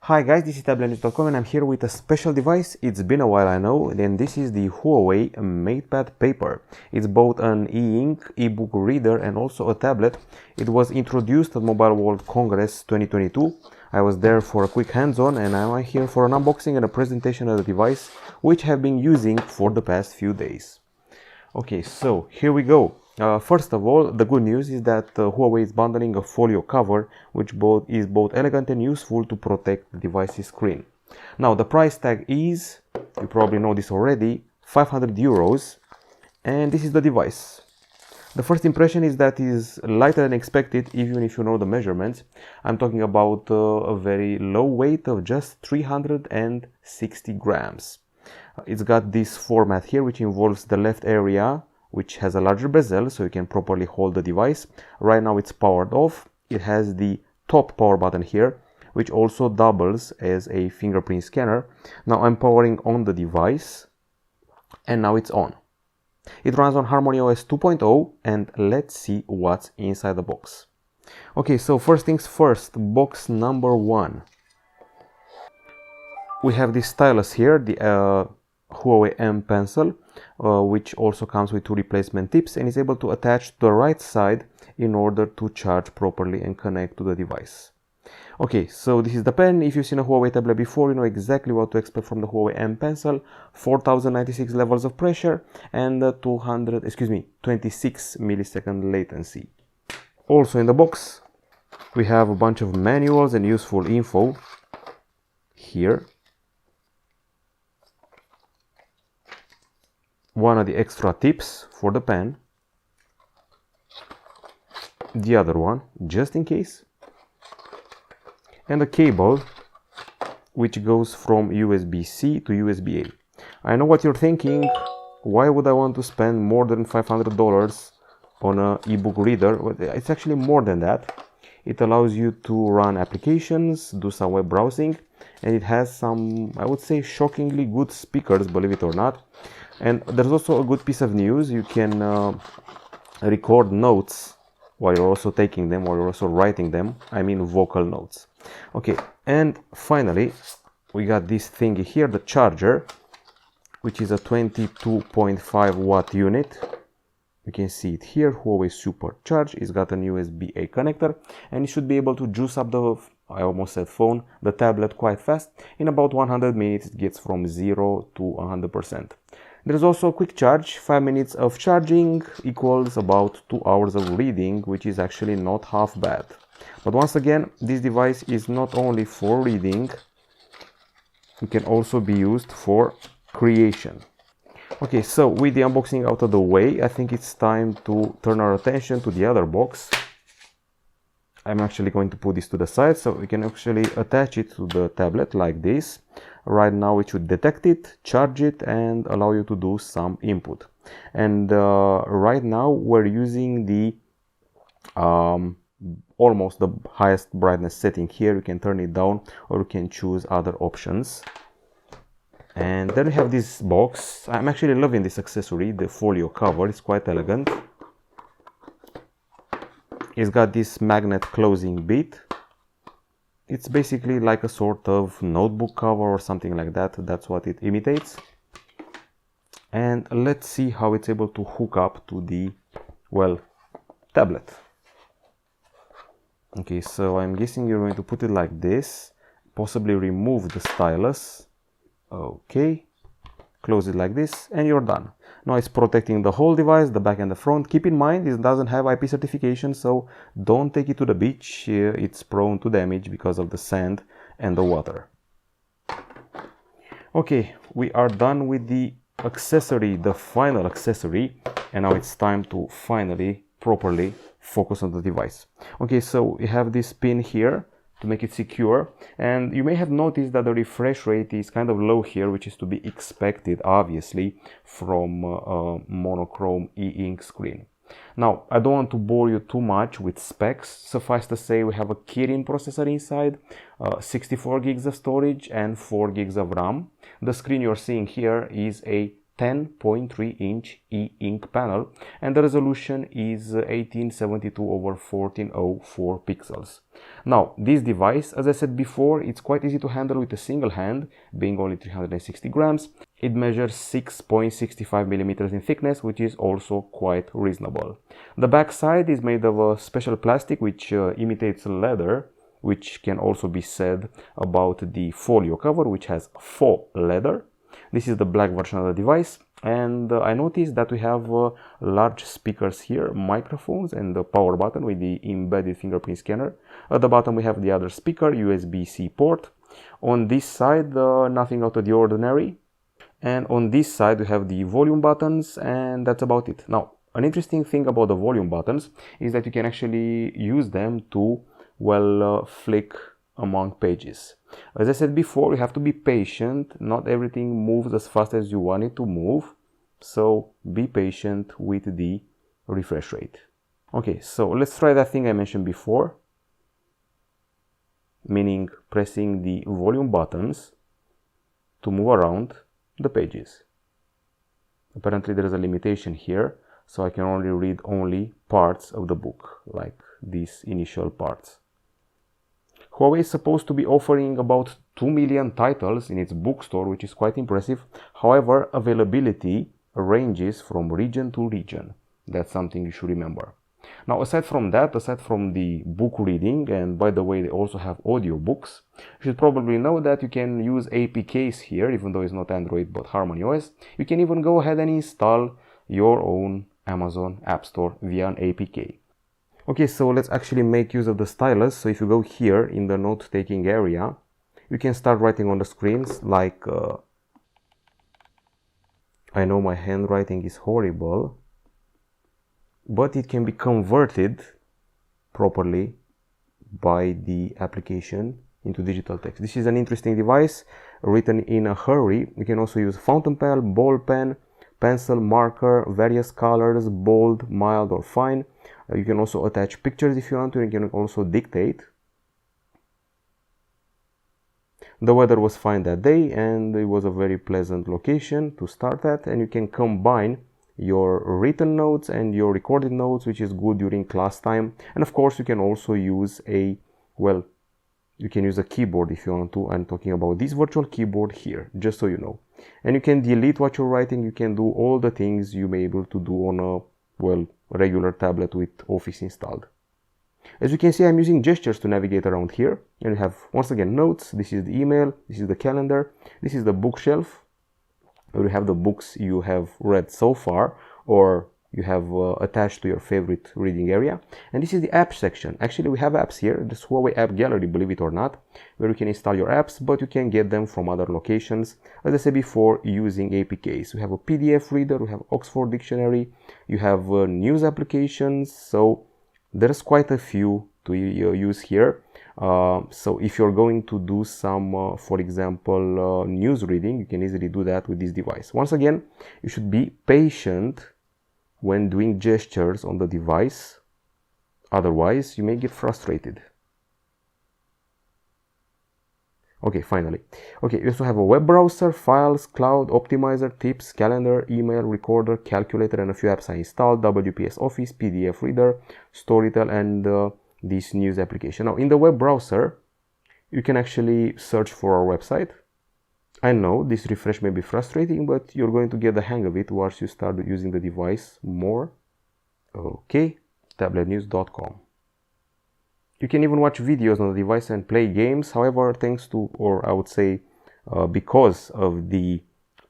Hi guys, this is Tablet-News.com and I'm here with a special device. It's been a while, I know, and this is the Huawei MatePad Paper. It's both an e-ink, e-book reader and also a tablet. It was introduced at Mobile World Congress 2022. I was there for a quick hands-on and I'm here for an unboxing and a presentation of the device, which I've been using for the past few days. Okay, so here we go. First of all, the good news is that Huawei is bundling a Folio cover, which is both elegant and useful to protect the device's screen. Now, the price tag is, you probably know this already, 500 euros, and this is the device. The first impression is that it is lighter than expected, even if you know the measurements. I'm talking about a very low weight of just 360 grams. It's got this format here, which involves the left area, which has a larger bezel so you can properly hold the device. Right now it's powered off. It has the top power button here, which also doubles as a fingerprint scanner. Now I'm powering on the device and now it's on. It runs on HarmonyOS 2.0 and let's see what's inside the box. Okay, so first things first, box number one. We have this stylus here, the Huawei M pencil, which also comes with two replacement tips and is able to attach to the right side in order to charge properly and connect to the device. Okay, so this is the pen. If you've seen a Huawei tablet before, you know exactly what to expect from the Huawei M pencil. 4096 levels of pressure and 26 millisecond latency. Also in the box, we have a bunch of manuals and useful info here. One of the extra tips for the pen, the other one just in case, and a cable which goes from USB-C to USB-A. I know what you're thinking, why would I want to spend more than $500 on an ebook reader? Well, it's actually more than that. It allows you to run applications, do some web browsing, and it has some, I would say, shockingly good speakers, believe it or not. And there's also a good piece of news. You can record notes while you're also taking them, or you're also writing them. I mean vocal notes. Okay, and finally, we got this thingy here, the charger, which is a 22.5 watt unit. You can see it here, Huawei Supercharge. It's got an USB-A connector, and it should be able to juice up the, I almost said phone, the tablet quite fast. In about 100 minutes, it gets from 0 to 100%. There's also a quick charge. 5 minutes of charging equals about 2 hours of reading, which is actually not half bad. But once again, this device is not only for reading, it can also be used for creation. Okay, so with the unboxing out of the way, I think it's time to turn our attention to the other box. I'm actually going to put this to the side so we can actually attach it to the tablet like this. Right now it should detect it, charge it, and allow you to do some input. And right now we're using the almost the highest brightness setting here. You can turn it down or you can choose other options. And then we have this box. I'm actually loving this accessory, the Folio cover. It's quite elegant. It's got this magnet closing bit. It's basically like a sort of notebook cover or something like that. That's what it imitates. And let's see how it's able to hook up to the, well, tablet. Okay, so I'm guessing you're going to put it like this, possibly remove the stylus. Okay, close it like this and you're done. Now it's protecting the whole device, the back and the front. Keep in mind it doesn't have IP certification, so don't take it to the beach. It's prone to damage because of the sand and the water. Okay, we are done with the accessory, the final accessory, and now it's time to finally properly focus on the device. Okay, so we have this pin here to make it secure, and you may have noticed that the refresh rate is kind of low here, which is to be expected obviously from a monochrome e-ink screen. Now, I don't want to bore you too much with specs. Suffice to say, we have a Kirin processor inside, 64 gigs of storage and 4 gigs of RAM. The screen you're seeing here is a 10.3-inch e-ink panel, and the resolution is 1872 over 1404 pixels. Now, this device, as I said before, it's quite easy to handle with a single hand, being only 360 grams. It measures 6.65 millimeters in thickness, which is also quite reasonable. The back side is made of a special plastic which imitates leather, which can also be said about the Folio cover, which has faux leather. This is the black version of the device, and I noticed that we have large speakers here, microphones, and the power button with the embedded fingerprint scanner. At the bottom we have the other speaker, USB-C port. On this side, nothing out of the ordinary. And on this side we have the volume buttons, and that's about it. Now, an interesting thing about the volume buttons is that you can actually use them to, well, flick among pages. As I said before, you have to be patient. Not everything moves as fast as you want it to move, so be patient with the refresh rate. Okay, so let's try that thing I mentioned before, meaning pressing the volume buttons to move around the pages. Apparently there is a limitation here, so I can only read parts of the book, like these initial parts. Huawei is supposed to be offering about 2 million titles in its bookstore, which is quite impressive. However, availability ranges from region to region. That's something you should remember. Now, aside from that, aside from the book reading, and by the way, they also have audiobooks, you should probably know that you can use APKs here, even though it's not Android but HarmonyOS. You can even go ahead and install your own Amazon App Store via an APK. Okay, so let's actually make use of the stylus. So if you go here in the note-taking area, you can start writing on the screens like, I know my handwriting is horrible, but it can be converted properly by the application into digital text. This is an interesting device written in a hurry. You can also use fountain pen, ball pen, pencil, marker, various colors, bold, mild, or fine. You can also attach pictures if you want to. You can also dictate. The weather was fine that day, and it was a very pleasant location to start at, and you can combine your written notes and your recorded notes, which is good during class time. And of course you can also use a keyboard if you want to. I'm talking about this virtual keyboard here, just so you know. And you can delete what you're writing. You can do all the things you may be able to do on a regular tablet with Office installed. As you can see, I'm using gestures to navigate around here, and you have once again notes. This is the email, this is the calendar, this is the bookshelf where you have the books you have read so far or you have attached to your favorite reading area. And this is the app section. Actually, we have apps here. This Huawei AppGallery, believe it or not, where you can install your apps, but you can get them from other locations, as I said before, using APKs. We have a PDF reader, we have Oxford Dictionary, you have news applications, so there's quite a few to use here. So if you're going to do some, for example, news reading, you can easily do that with this device. Once again, you should be patient when doing gestures on the device, otherwise you may get frustrated. Okay, finally. Okay, you also have a web browser, files, cloud, optimizer, tips, calendar, email, recorder, calculator, and a few apps I installed, WPS Office, PDF Reader, Storytel, and this news application. Now, in the web browser, you can actually search for our website. I know this refresh may be frustrating, but you're going to get the hang of it once you start using the device more. Okay, Tablet-News.com. You can even watch videos on the device and play games. However, thanks to, or I would say, because of the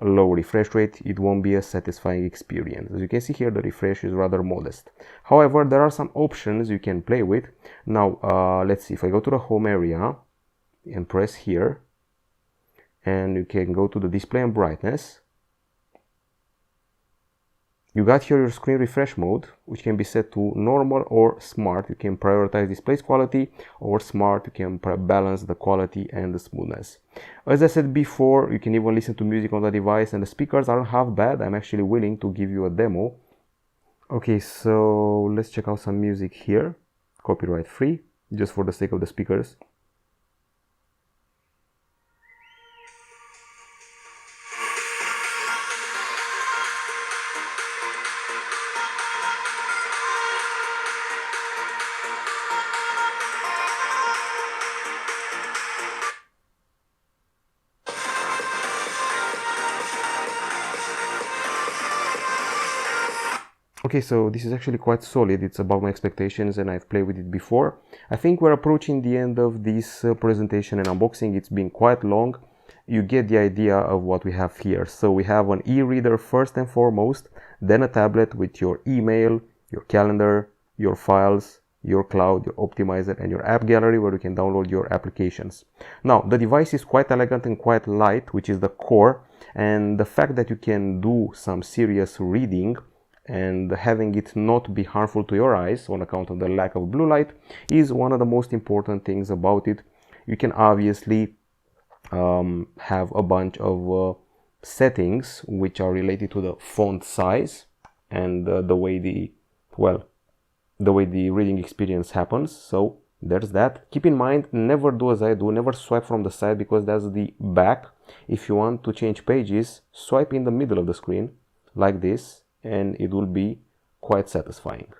low refresh rate, it won't be a satisfying experience. As you can see here, the refresh is rather modest. However, there are some options you can play with. Now, let's see, if I go to the home area and press here, and you can go to the display and brightness. You got here your screen refresh mode, which can be set to normal or smart. You can prioritize display quality, or smart, you can balance the quality and the smoothness. As I said before, you can even listen to music on the device, and the speakers aren't half bad. I'm actually willing to give you a demo. Okay, so let's check out some music here, copyright free, just for the sake of the speakers. Okay, so this is actually quite solid. It's above my expectations and I've played with it before. I think we're approaching the end of this presentation and unboxing. It's been quite long. You get the idea of what we have here. So we have an e-reader first and foremost, then a tablet with your email, your calendar, your files, your cloud, your optimizer, and your app gallery where you can download your applications. Now, the device is quite elegant and quite light, which is the core, and the fact that you can do some serious reading and having it not be harmful to your eyes on account of the lack of blue light is one of the most important things about it. You can obviously have a bunch of settings which are related to the font size and the way the reading experience happens. So there's that. Keep in mind, never do as I do, never swipe from the side because that's the back. If you want to change pages, swipe in the middle of the screen like this and it will be quite satisfying.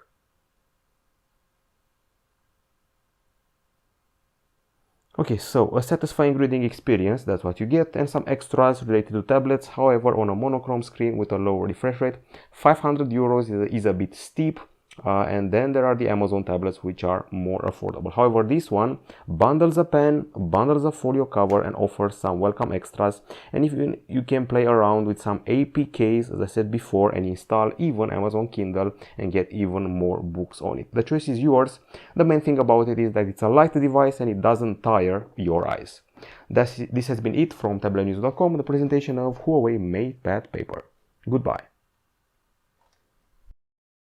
Okay, so a satisfying reading experience, that's what you get, and some extras related to tablets. However, on a monochrome screen with a lower refresh rate, 500 euros is a bit steep. And then there are the Amazon tablets which are more affordable. However, this one bundles a pen, bundles a folio cover and offers some welcome extras, and if you can play around with some APKs as I said before and install even Amazon Kindle and get even more books on it. The choice is yours. The main thing about it is that it's a light device and it doesn't tire your eyes. This has been it from Tablet-News.com, the presentation of Huawei MatePad Paper. Goodbye.